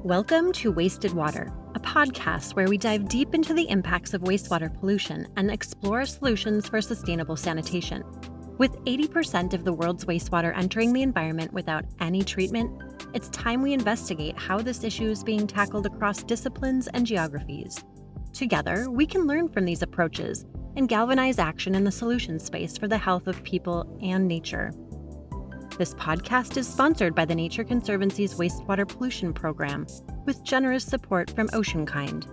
Welcome to Wasted Water, a podcast where we dive deep into the impacts of wastewater pollution and explore solutions for sustainable sanitation. With 80% of the world's wastewater entering the environment without any treatment, it's time we investigate how this issue is being tackled across disciplines and geographies. Together, we can learn from these approaches and galvanize action in the solution space for the health of people and nature. This podcast is sponsored by the Nature Conservancy's Wastewater Pollution Program, with generous support from OceanKind.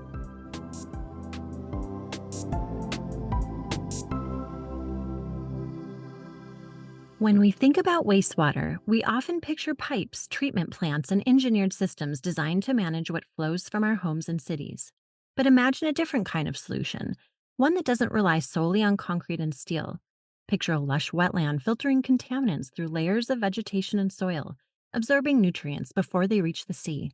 When we think about wastewater, we often picture pipes, treatment plants, and engineered systems designed to manage what flows from our homes and cities. But imagine a different kind of solution, one that doesn't rely solely on concrete and steel. Picture a lush wetland filtering contaminants through layers of vegetation and soil, absorbing nutrients before they reach the sea.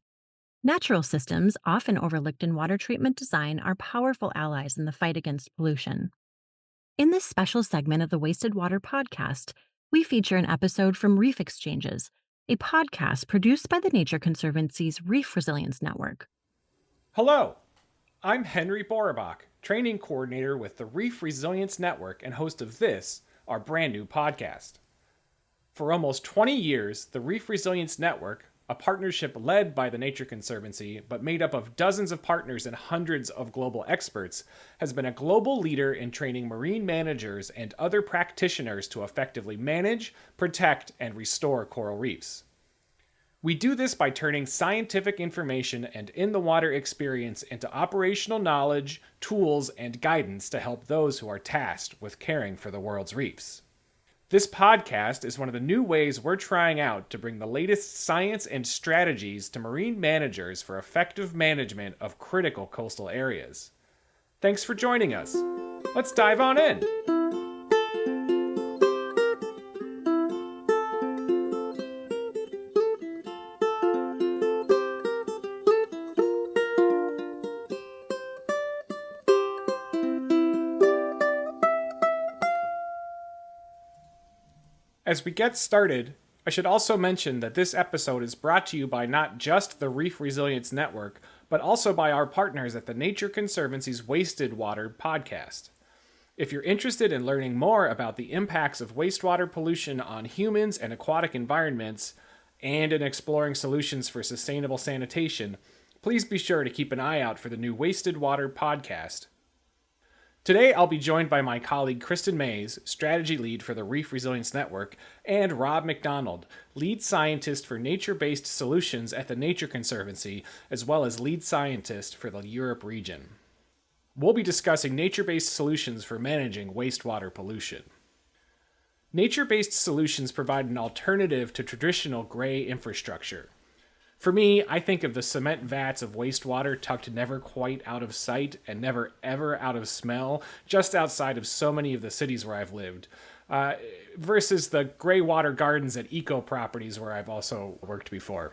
Natural systems, often overlooked in water treatment design, are powerful allies in the fight against pollution. In this special segment of the Wasted Water podcast, we feature an episode from Reef Exchanges, a podcast produced by the Nature Conservancy's Reef Resilience Network. Hello, I'm Henry Borrebach, training coordinator with the Reef Resilience Network and host of this, our brand new podcast. For almost 20 years, the Reef Resilience Network, a partnership led by the Nature Conservancy but made up of dozens of partners and hundreds of global experts, has been a global leader in training marine managers and other practitioners to effectively manage, protect, and restore coral reefs. We do this by turning scientific information and in-the-water experience into operational knowledge, tools, and guidance to help those who are tasked with caring for the world's reefs. This podcast is one of the new ways we're trying out to bring the latest science and strategies to marine managers for effective management of critical coastal areas. Thanks for joining us. Let's dive on in. As we get started, I should also mention that this episode is brought to you by not just the Reef Resilience Network, but also by our partners at the Nature Conservancy's Wasted Water podcast. If you're interested in learning more about the impacts of wastewater pollution on humans and aquatic environments, and in exploring solutions for sustainable sanitation, please be sure to keep an eye out for the new Wasted Water podcast. Today, I'll be joined by my colleague Kristen Maize, strategy lead for the Reef Resilience Network, and Rob McDonald, lead scientist for nature-based solutions at the Nature Conservancy, as well as lead scientist for the Europe region. We'll be discussing nature-based solutions for managing wastewater pollution. Nature-based solutions provide an alternative to traditional gray infrastructure. For me, I think of the cement vats of wastewater tucked never quite out of sight and never ever out of smell, just outside of so many of the cities where I've lived, versus the gray water gardens at eco properties where I've also worked before.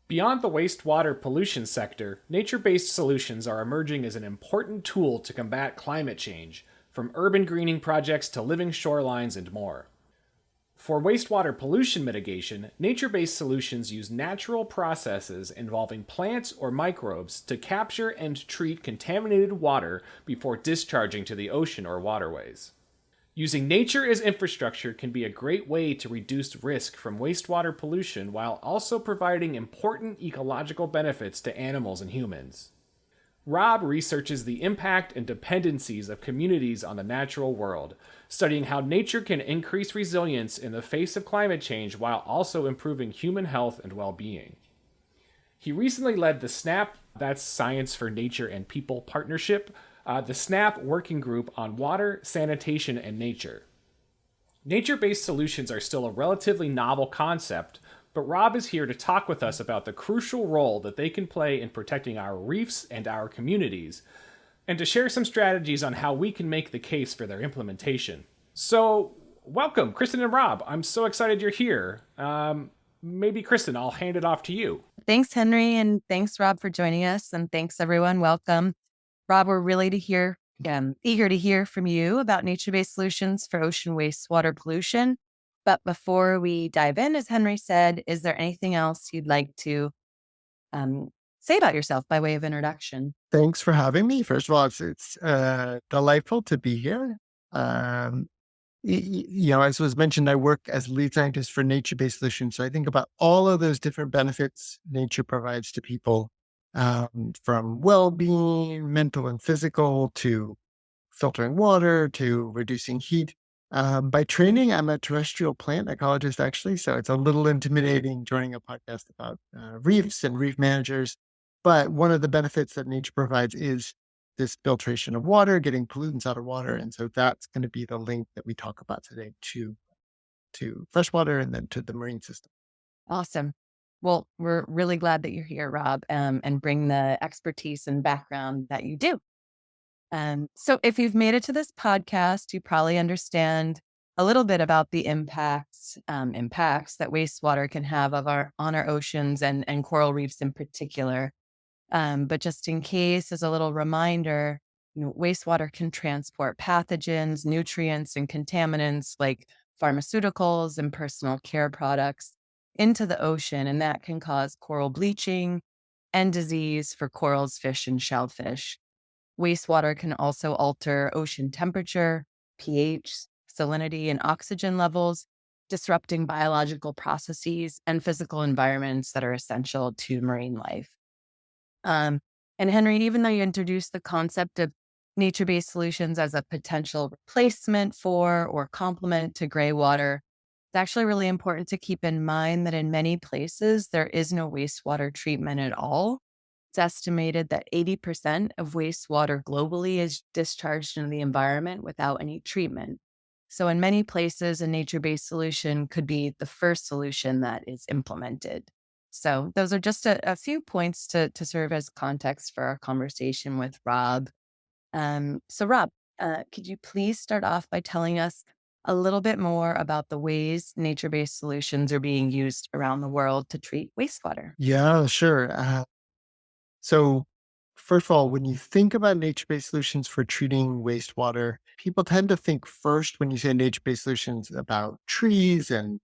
Beyond the wastewater pollution sector, nature-based solutions are emerging as an important tool to combat climate change, from urban greening projects to living shorelines and more. For wastewater pollution mitigation, nature-based solutions use natural processes involving plants or microbes to capture and treat contaminated water before discharging to the ocean or waterways. Using nature as infrastructure can be a great way to reduce risk from wastewater pollution while also providing important ecological benefits to animals and humans. Rob researches the impact and dependencies of communities on the natural world, studying how nature can increase resilience in the face of climate change while also improving human health and well-being. He recently led the SNAP, that's Science for Nature and People Partnership, the SNAP Working Group on Water, Sanitation, and Nature. Nature-based solutions are still a relatively novel concept, but Rob is here to talk with us about the crucial role that they can play in protecting our reefs and our communities, and to share some strategies on how we can make the case for their implementation. So, welcome, Kristen and Rob. I'm so excited you're here. Maybe, Kristen, I'll hand it off to you. Thanks, Henry, and thanks, Rob, for joining us, and thanks, everyone. Welcome. Rob, we're really eager to hear from you about nature-based solutions for ocean wastewater pollution. But before we dive in, as Henry said, is there anything else you'd like to um, say about yourself by way of introduction? Thanks for having me. First of all, it's delightful to be here. Um, as was mentioned, I work as lead scientist for nature-based solutions. So I think about all of those different benefits nature provides to people, from well-being, mental and physical, to filtering water, to reducing heat. By training, I'm a terrestrial plant ecologist, actually. So it's a little intimidating joining a podcast about reefs and reef managers. But one of the benefits that nature provides is this filtration of water, getting pollutants out of water. And so that's going to be the link that we talk about today to freshwater and then to the marine system. Awesome. Well, we're really glad that you're here, Rob, and bring the expertise and background that you do. So if you've made it to this podcast, you probably understand a little bit about the impacts that wastewater can have on our oceans and coral reefs in particular. But just in case, as a little reminder, wastewater can transport pathogens, nutrients, and contaminants like pharmaceuticals and personal care products into the ocean, and that can cause coral bleaching and disease for corals, fish, and shellfish. Wastewater can also alter ocean temperature, pH, salinity, and oxygen levels, disrupting biological processes and physical environments that are essential to marine life. Um, and Henry, even though you introduced the concept of nature-based solutions as a potential replacement for or complement to gray water, it's actually really important to keep in mind that in many places, there is no wastewater treatment at all. It's estimated that 80% of wastewater globally is discharged into the environment without any treatment. So, in many places, a nature based solution could be the first solution that is implemented. So, those are just a few points to serve as context for our conversation with Rob. Rob, could you please start off by telling us a little bit more about the ways nature based solutions are being used around the world to treat wastewater? Yeah, sure. So, first of all, when you think about nature based solutions for treating wastewater, people tend to think first when you say nature based solutions about trees and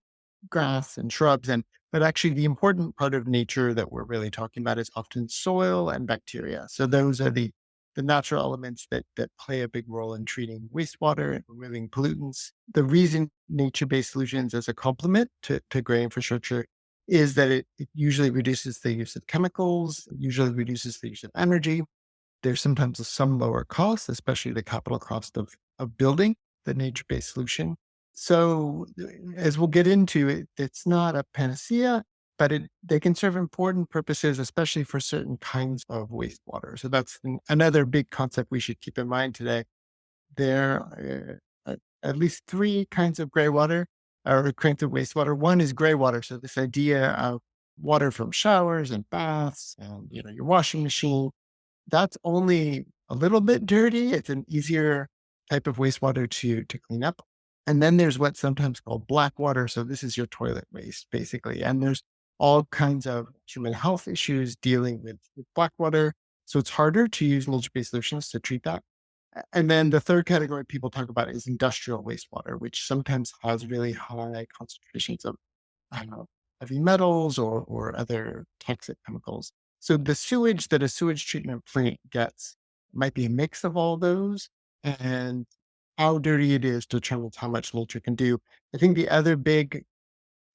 grass and shrubs. But actually, the important part of nature that we're really talking about is often soil and bacteria. So, those are the natural elements that play a big role in treating wastewater and removing pollutants. The reason nature based solutions as a complement to gray infrastructure is that it usually reduces the use of chemicals, usually reduces the use of energy. There's sometimes some lower costs, especially the capital cost of building the nature-based solution. So as we'll get into it, it's not a panacea, but they can serve important purposes, especially for certain kinds of wastewater. So that's another big concept we should keep in mind today. There are at least three kinds of gray water or kinds of wastewater. One is gray water. So this idea of water from showers and baths and your washing machine, that's only a little bit dirty. It's an easier type of wastewater to clean up. And then there's what's sometimes called black water. So this is your toilet waste, basically. And there's all kinds of human health issues dealing with black water. So it's harder to use nature-based solutions to treat that. And then the third category people talk about is industrial wastewater, which sometimes has really high concentrations of I don't know, heavy metals or other toxic chemicals. So the sewage that a sewage treatment plant gets might be a mix of all those, and how dirty it is determines how much nature can do. I think the other big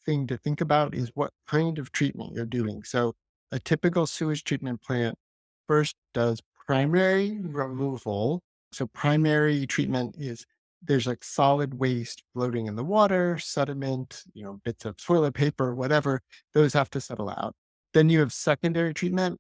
thing to think about is what kind of treatment you're doing. So a typical sewage treatment plant first does primary removal. So primary treatment is there's like solid waste floating in the water, sediment, bits of toilet paper, whatever. Those have to settle out. Then you have secondary treatment.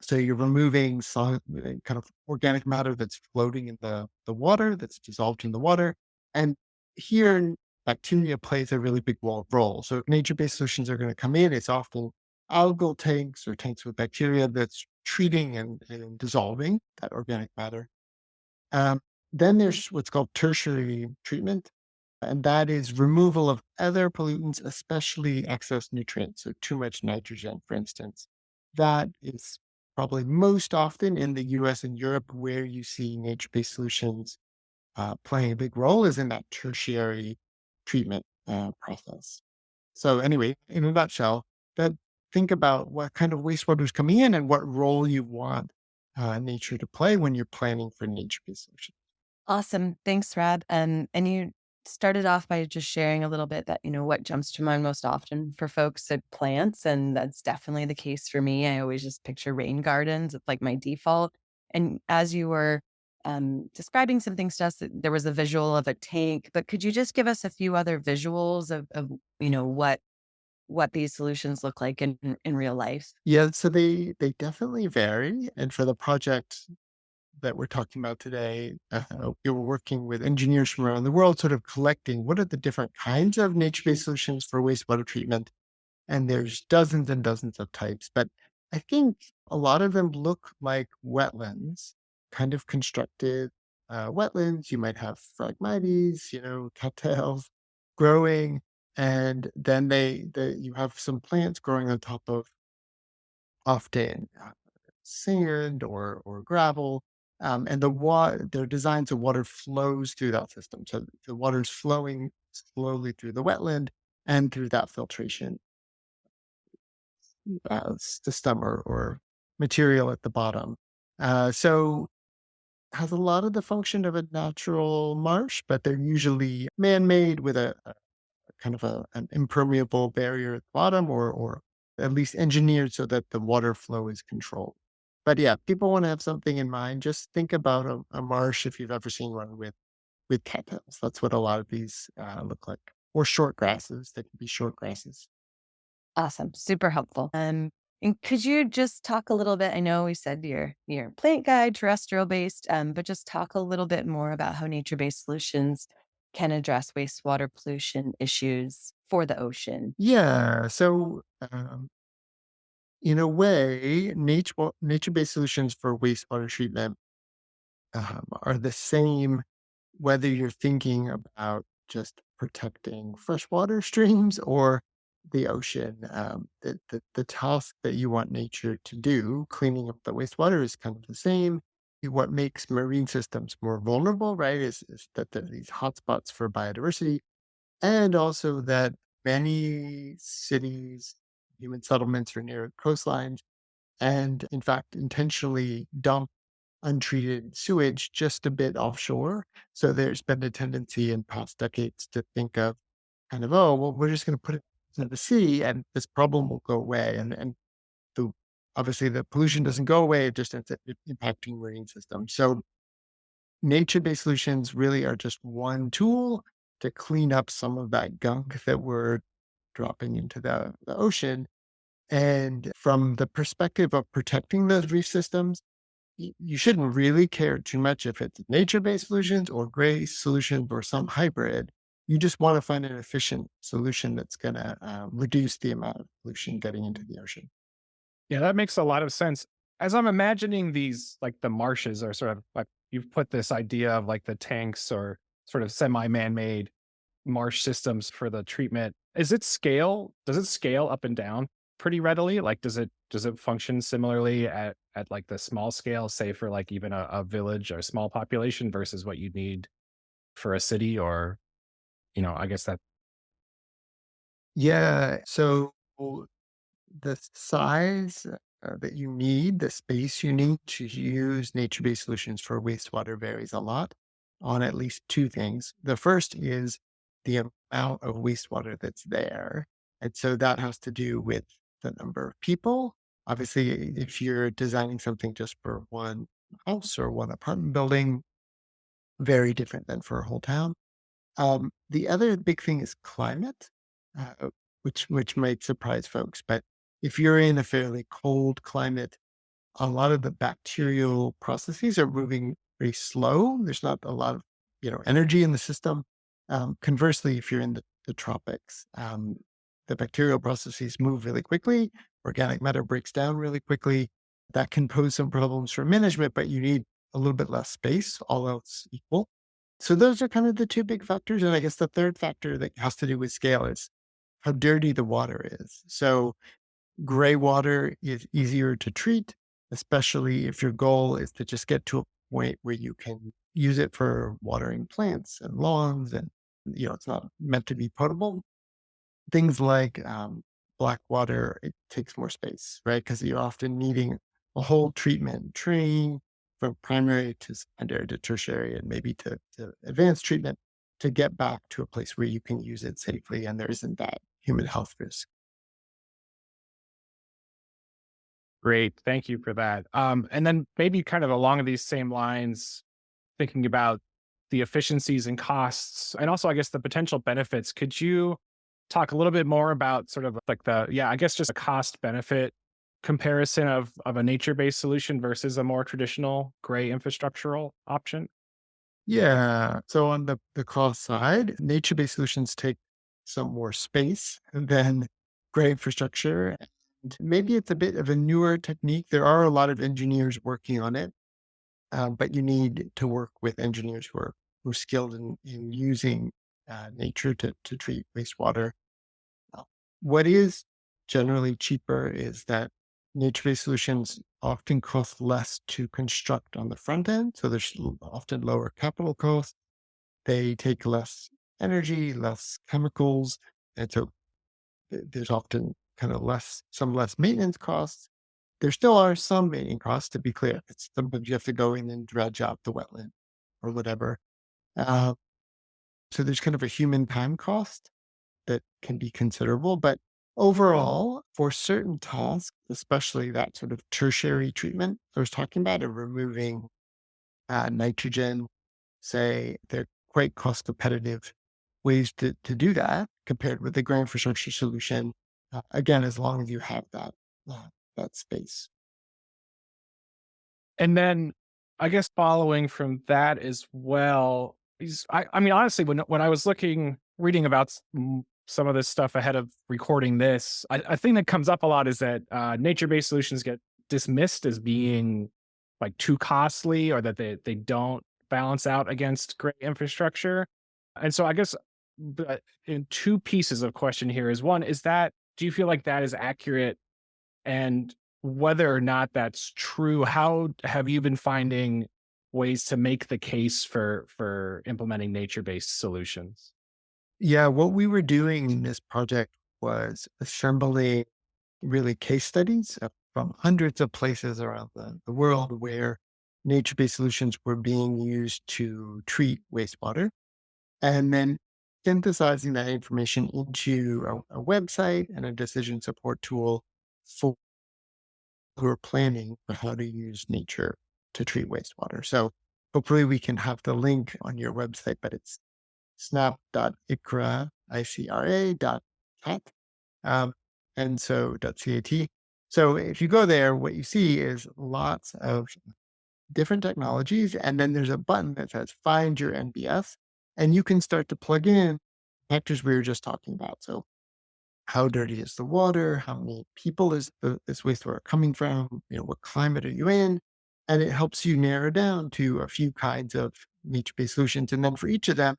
So you're removing solid, kind of organic matter that's floating in the water, that's dissolved in the water. And here, bacteria plays a really big role. So if nature-based solutions are going to come in, it's often algal tanks or tanks with bacteria that's treating and dissolving that organic matter. Um, then there's what's called tertiary treatment, and that is removal of other pollutants, especially excess nutrients. So too much nitrogen, for instance. That is probably most often in the US and Europe where you see nature based solutions playing a big role is in that tertiary treatment. process. So anyway, in a nutshell, that think about what kind of wastewater is coming in and what role you want nature to play when you're planning for nature-based solutions. Awesome. Thanks, Rad. And you started off by just sharing a little bit that, what jumps to mind most often for folks at plants. And that's definitely the case for me. I always just picture rain gardens. It's like my default. And as you were describing some things to us, there was a visual of a tank, but could you just give us a few other visuals of what these solutions look like in real life? Yeah, so they definitely vary. And for the project that we're talking about today, we were working with engineers from around the world, sort of collecting what are the different kinds of nature-based solutions for wastewater treatment. And there's dozens and dozens of types, but I think a lot of them look like wetlands, kind of constructed wetlands. You might have phragmites, cattails growing, and then you have some plants growing on top of often sand or gravel. And they're designed so water flows through that system. So the water's flowing slowly through the wetland and through that filtration system or material at the bottom. So has a lot of the function of a natural marsh, but they're usually man-made with a kind of an impermeable barrier at the bottom, or at least engineered so that the water flow is controlled. But yeah, people want to have something in mind. Just think about a marsh if you've ever seen one with cattails. That's what a lot of these look like, or short grasses. They can be short grasses. Awesome. Super helpful. And could you just talk a little bit? I know we said you're plant guide, terrestrial based, but just talk a little bit more about how nature based solutions can address wastewater pollution issues for the ocean. Yeah. So in a way, nature-based solutions for wastewater treatment are the same whether you're thinking about just protecting freshwater streams or the ocean. The task that you want nature to do, cleaning up the wastewater, is kind of the same. What makes marine systems more vulnerable, right, is that there are these hotspots for biodiversity, and also that many cities, human settlements are near coastlines, and in fact, intentionally dump untreated sewage just a bit offshore. So there's been a tendency in past decades to think of kind of, oh, well, we're just going to put it into the sea and this problem will go away. And the, obviously the pollution doesn't go away, it just ends up impacting marine systems. So nature-based solutions really are just one tool to clean up some of that gunk that we're dropping into the ocean. And from the perspective of protecting those reef systems, you shouldn't really care too much if it's nature-based solutions or gray solutions or some hybrid. You just want to find an efficient solution that's going to reduce the amount of pollution getting into the ocean. Yeah, that makes a lot of sense. As I'm imagining these, like the marshes are sort of like you've put this idea of like the tanks or sort of semi man made marsh systems for the treatment. Does it scale up and down pretty readily? Like, does it function similarly at like the small scale, say for like even a village or small population versus what you need for a city or, I guess that. Yeah. So the size that you need, the space you need to use nature-based solutions for wastewater varies a lot on at least two things. The first is the amount of wastewater that's there. And so that has to do with the number of people. Obviously, if you're designing something just for one house or one apartment building, very different than for a whole town. The other big thing is climate, which might surprise folks. But if you're in a fairly cold climate, a lot of the bacterial processes are moving very slow. There's not a lot of energy in the system. Conversely, if you're in the tropics, the bacterial processes move really quickly. Organic matter breaks down really quickly. That can pose some problems for management, but you need a little bit less space, all else equal. So those are kind of the two big factors. And I guess the third factor that has to do with scale is how dirty the water is. So gray water is easier to treat, especially if your goal is to just get to a point where you can use it for watering plants and lawns and It's not meant to be potable. Things like black water, it takes more space, right? Because you're often needing a whole treatment train from primary to secondary to tertiary and maybe to advanced treatment to get back to a place where you can use it safely and there isn't that human health risk. Great. Thank you for that. And then maybe kind of along these same lines, thinking about the efficiencies and costs, and also, I guess, the potential benefits. Could you talk a little bit more about sort of like yeah, I guess just a cost benefit comparison of a nature based solution versus a more traditional gray infrastructural option? Yeah. So on the cost side, nature-based solutions take some more space than gray infrastructure. And maybe it's a bit of a newer technique. There are a lot of engineers working on it, but you need to work with engineers who are skilled in using nature to treat wastewater. Uh, What is generally cheaper is that nature-based solutions often cost less to construct on the front end. So there's often lower capital costs. They take less energy, less chemicals. And so there's often kind of some less maintenance costs. There still are some maintenance costs, to be clear. Sometimes you have to go in and dredge out the wetland or whatever. Uh, so there's kind of a human time cost that can be considerable. But overall, for certain tasks, especially that sort of tertiary treatment I was talking about of removing nitrogen, say they're quite cost competitive ways to do that compared with the gray infrastructure solution. Again, as long as you have uh, that space. And then I guess following from that as well, I mean, honestly, when I was reading about some of this stuff ahead of recording this, I think that comes up a lot is that nature based solutions get dismissed as being like too costly or that they don't balance out against great infrastructure. And so I guess in two pieces of question here is one, is that do you feel like that is accurate? And whether or not that's true, how have you been finding ways to make the case for implementing nature-based solutions? Yeah, what we were doing in this project was assembling really case studies from hundreds of places around the world where nature-based solutions were being used to treat wastewater, and then synthesizing that information into a website and a decision support tool for who are planning for how to use nature to treat wastewater. So hopefully we can have the link on your website, but it's snap.icra, I-C-R-A dot cat. And so .cat. So if you go there, what you see is lots of different technologies. And then there's a button that says find your NBS. And you can start to plug in factors we were just talking about. So how dirty is the water? How many people is this wastewater coming from? What climate are you in? And it helps you narrow down to a few kinds of nature-based solutions. And then for each of them,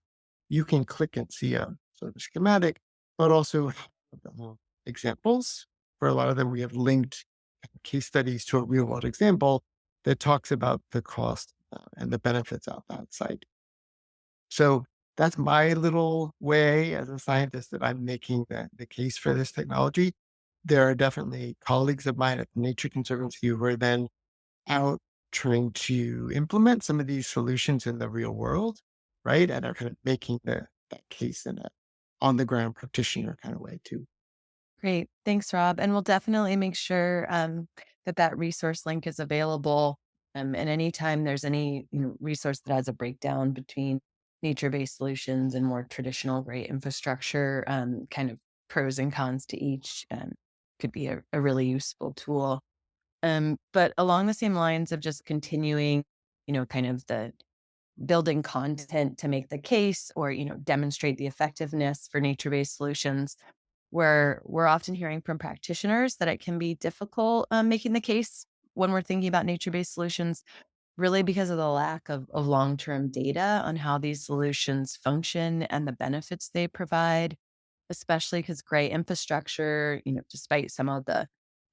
you can click and see a sort of schematic, but also examples. For a lot of them, we have linked case studies to a real world example that talks about the cost and the benefits of that site. So that's my little way as a scientist that I'm making the case for this technology. There are definitely colleagues of mine at the Nature Conservancy who are then out trying to implement some of these solutions in the real world, right? And are kind of making that case in a on the ground practitioner kind of way too. Great. Thanks, Rob. And we'll definitely make sure that resource link is available. And anytime there's any resource that has a breakdown between nature-based solutions and more traditional great infrastructure, kind of pros and cons to each, could be a really useful tool. But along the same lines of just continuing, kind of the building content to make the case or, demonstrate the effectiveness for nature-based solutions, where we're often hearing from practitioners that it can be difficult making the case when we're thinking about nature-based solutions, really because of the lack of long-term data on how these solutions function and the benefits they provide, especially because gray infrastructure, despite some of the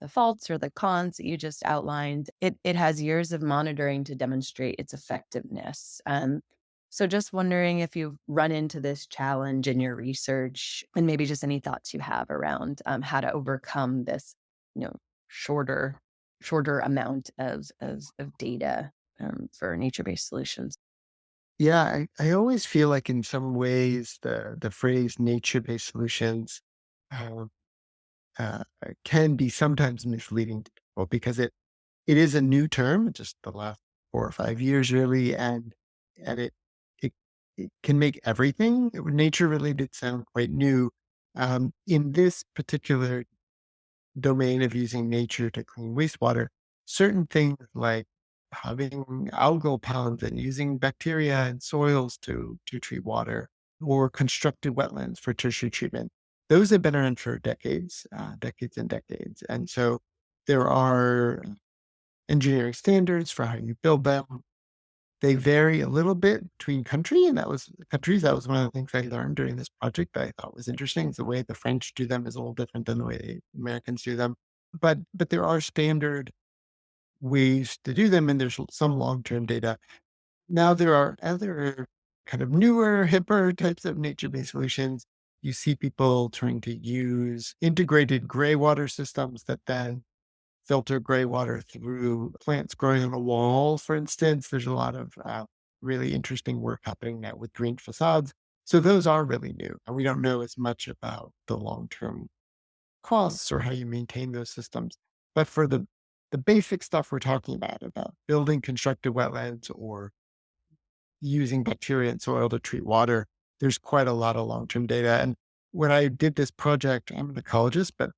faults or the cons that you just outlined, it has years of monitoring to demonstrate its effectiveness. So just wondering if you've run into this challenge in your research and maybe just any thoughts you have around how to overcome this, you know, shorter, shorter amount of data for nature-based solutions. Yeah, I always feel like in some ways the phrase nature-based solutions uh, can be sometimes misleading to people because it is a new term, just the last 4 or 5 years really, and it it can make everything nature related sound quite new. In this particular domain of using nature to clean wastewater, certain things like having algal ponds and using bacteria and soils to treat water, or constructed wetlands for tertiary treatment, those have been around for decades, decades and decades. And so there are engineering standards for how you build them. They vary a little bit between countries. That was one of the things I learned during this project that I thought was interesting. Is the way the French do them is a little different than the way the Americans do them. But there are standard ways to do them, and there's some long-term data. Now there are other kind of newer, hipper types of nature-based solutions. You see people trying to use integrated gray water systems that then filter gray water through plants growing on a wall, for instance. There's a lot of really interesting work happening now with green facades. So those are really new. And we don't know as much about the long term costs or how you maintain those systems. But for the basic stuff we're talking about building constructed wetlands or using bacteria and soil to treat water, there's quite a lot of long term data. And when I did this project, I'm an ecologist, but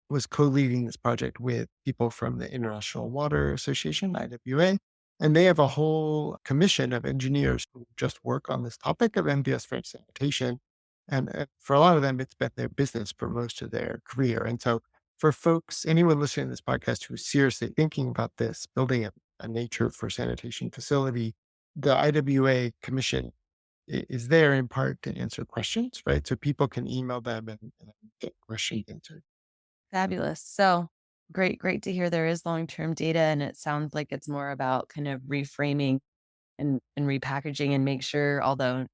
was co-leading this project with people from the International Water Association, IWA, and they have a whole commission of engineers who just work on this topic of MBS French sanitation. And for a lot of them, it's been their business for most of their career. And so for folks, anyone listening to this podcast who's seriously thinking about this, building a nature for sanitation facility, the IWA commission is there in part to answer questions, right? So people can email them and get questions answered. Fabulous. So great to hear there is long-term data, and it sounds like it's more about kind of reframing and repackaging and make sure, although,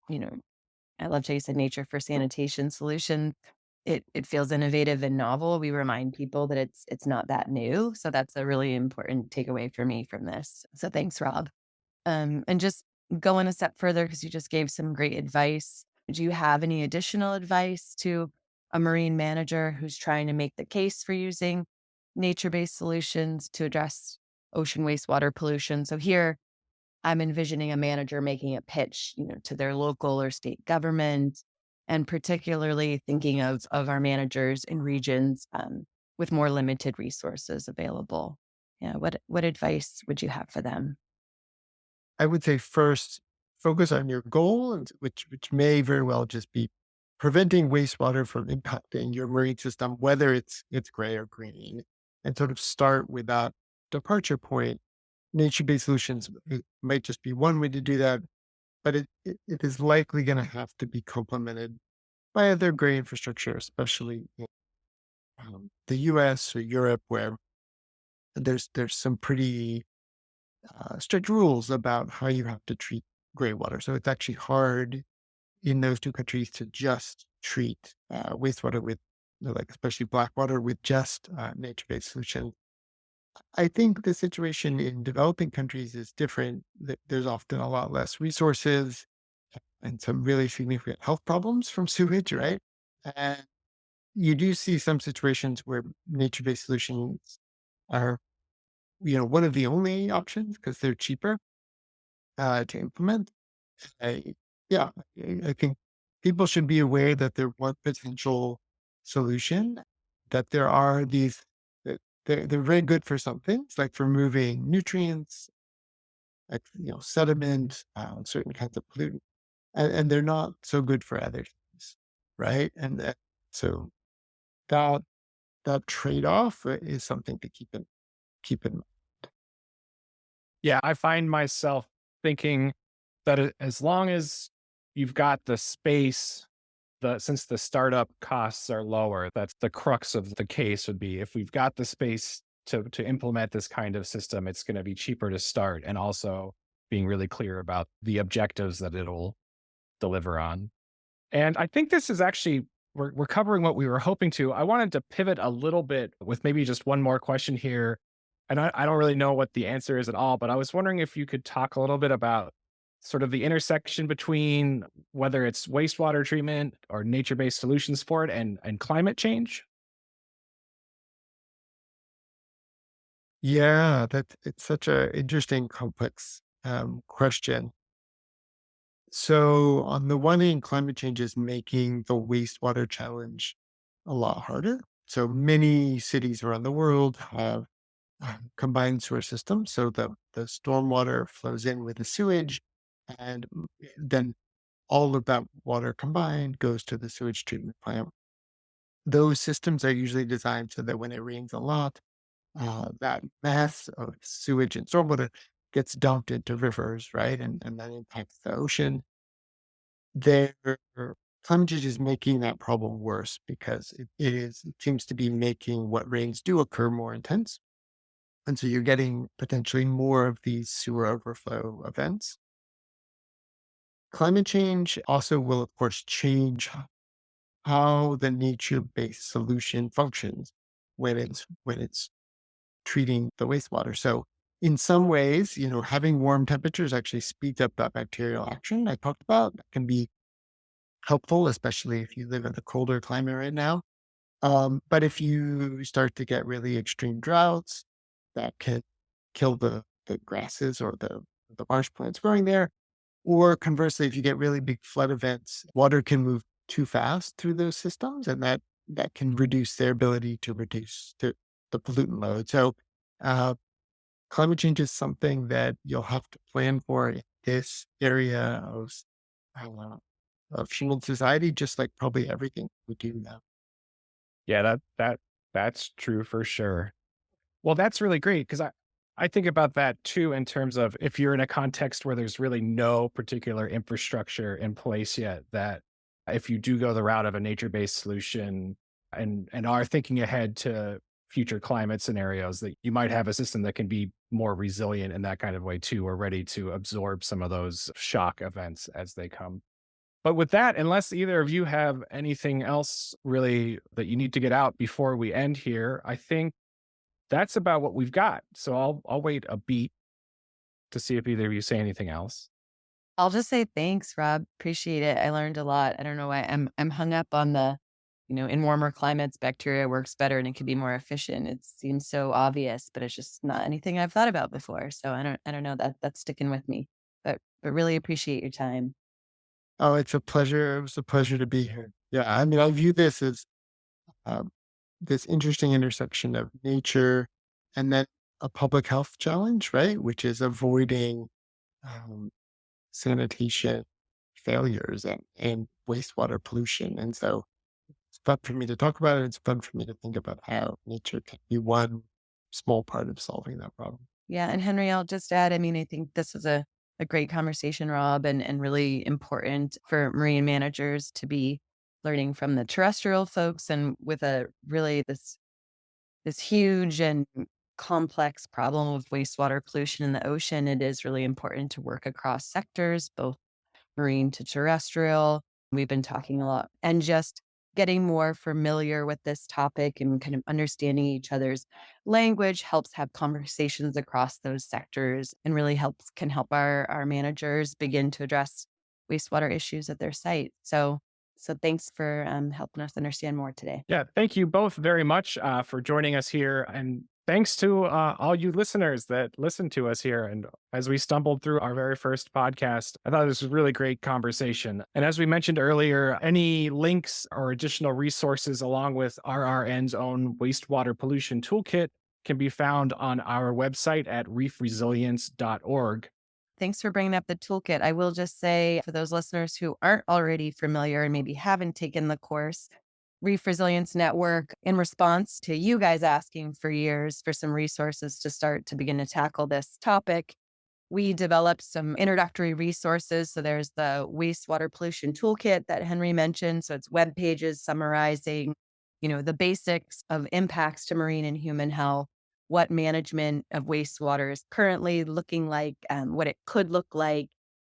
you know, I loved how you said nature for sanitation solution. It feels innovative and novel. We remind people that it's not that new. So that's a really important takeaway for me from this. So thanks, Rob. And just going a step further, because you just gave some great advice. Do you have any additional advice to a marine manager who's trying to make the case for using nature-based solutions to address ocean wastewater pollution? So here I'm envisioning a manager making a pitch, to their local or state government, and particularly thinking of our managers in regions with more limited resources available. Yeah, what advice would you have for them? I would say first, focus on your goal, and which may very well just be preventing wastewater from impacting your marine system, whether it's gray or green, and sort of start with that departure point. Nature-based solutions might just be one way to do that, but it is likely going to have to be complemented by other gray infrastructure, especially in the U.S. or Europe, where there's some pretty strict rules about how you have to treat gray water. So it's actually hard in those two countries to just treat wastewater with, like especially black water, with just nature-based solutions. I think the situation in developing countries is different. There's often a lot less resources and some really significant health problems from sewage, right? And you do see some situations where nature-based solutions are, one of the only options because they're cheaper to implement. I, yeah, I think people should be aware that there one potential solution, that there are these, that they're very good for some things, like for moving nutrients, like, sediment, certain kinds of pollutants, and they're not so good for other things, right? And so that that trade-off is something to keep in mind. Yeah, I find myself thinking that as long as you've got the space, since the startup costs are lower, that's the crux of the case would be if we've got the space to implement this kind of system, it's going to be cheaper to start. And also being really clear about the objectives that it'll deliver on. And I think this is actually we're covering what we were hoping to. I wanted to pivot a little bit with maybe just one more question here. And I don't really know what the answer is at all, but I was wondering if you could talk a little bit about sort of the intersection between whether it's wastewater treatment or nature-based solutions for it and climate change. Yeah, it's such a interesting, complex question. So on the one hand, climate change is making the wastewater challenge a lot harder. So many cities around the world have combined sewer systems. So the stormwater flows in with the sewage, and then all of that water combined goes to the sewage treatment plant. Those systems are usually designed so that when it rains a lot, that mass of sewage and stormwater gets dumped into rivers, right? And that impacts the ocean. Their climate change is making that problem worse because it seems to be making what rains do occur more intense. And so you're getting potentially more of these sewer overflow events. Climate change also will, of course, change how the nature-based solution functions when it's treating the wastewater. So in some ways, having warm temperatures actually speeds up that bacterial action I talked about. That can be helpful, especially if you live in a colder climate right now. But if you start to get really extreme droughts, that can kill the grasses or the marsh plants growing there. Or conversely, if you get really big flood events, water can move too fast through those systems, and that can reduce their ability to reduce the pollutant load. So uh, climate change is something that you'll have to plan for in this area uh, of human society, just like probably everything we do now. Yeah, that's true for sure. Well, that's really great because I think about that too in terms of if you're in a context where there's really no particular infrastructure in place yet, that if you do go the route of a nature-based solution and are thinking ahead to future climate scenarios, that you might have a system that can be more resilient in that kind of way too, or ready to absorb some of those shock events as they come. But with that, unless either of you have anything else really that you need to get out before we end here, I think that's about what we've got. So I'll wait a beat to see if either of you say anything else. I'll just say thanks, Rob. Appreciate it. I learned a lot. I don't know why I'm hung up on in warmer climates, bacteria works better and it can be more efficient. It seems so obvious, but it's just not anything I've thought about before. So I don't know that that's sticking with me. But really appreciate your time. Oh, it's a pleasure. It was a pleasure to be here. Yeah, I mean, I view this as um, this interesting intersection of nature and then a public health challenge, right? Which is avoiding um, sanitation failures and wastewater pollution. And so it's fun for me to talk about it. It's fun for me to think about how nature can be one small part of solving that problem. Yeah, and Henry, I'll just add, I mean, I think this is a great conversation, Rob, and really important for marine managers to be learning from the terrestrial folks and with a really this huge and complex problem of wastewater pollution in the ocean. It is really important to work across sectors, both marine to terrestrial. We've been talking a lot and just getting more familiar with this topic and kind of understanding each other's language helps have conversations across those sectors and really can help our managers begin to address wastewater issues at their site. So thanks for helping us understand more today. Yeah, thank you both very much for joining us here. And thanks to all you listeners that listened to us here. And as we stumbled through our very first podcast, I thought this was a really great conversation. And as we mentioned earlier, any links or additional resources along with RRN's own wastewater pollution toolkit can be found on our website at reefresilience.org. Thanks for bringing up the toolkit. I will just say for those listeners who aren't already familiar and maybe haven't taken the course, Reef Resilience Network, in response to you guys asking for years for some resources to start to begin to tackle this topic, we developed some introductory resources. So there's the wastewater pollution toolkit that Henry mentioned. So it's web pages summarizing, the basics of impacts to marine and human health. what management of wastewater is currently looking like, what it could look like,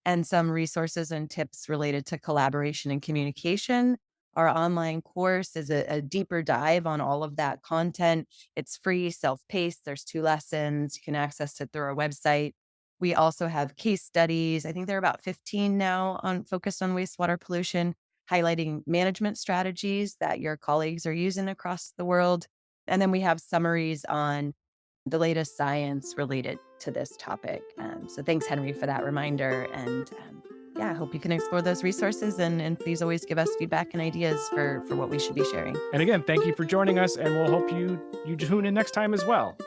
and some resources and tips related to collaboration and communication. Our online course is a deeper dive on all of that content. It's free, self-paced. There's 2 lessons. You can access it through our website. We also have case studies. I think there are about 15 now focused on wastewater pollution, highlighting management strategies that your colleagues are using across the world. And then we have summaries on the latest science related to this topic. So thanks, Henry, for that reminder. And yeah, I hope you can explore those resources, and please always give us feedback and ideas for what we should be sharing. And again, thank you for joining us, and we'll hope you tune in next time as well.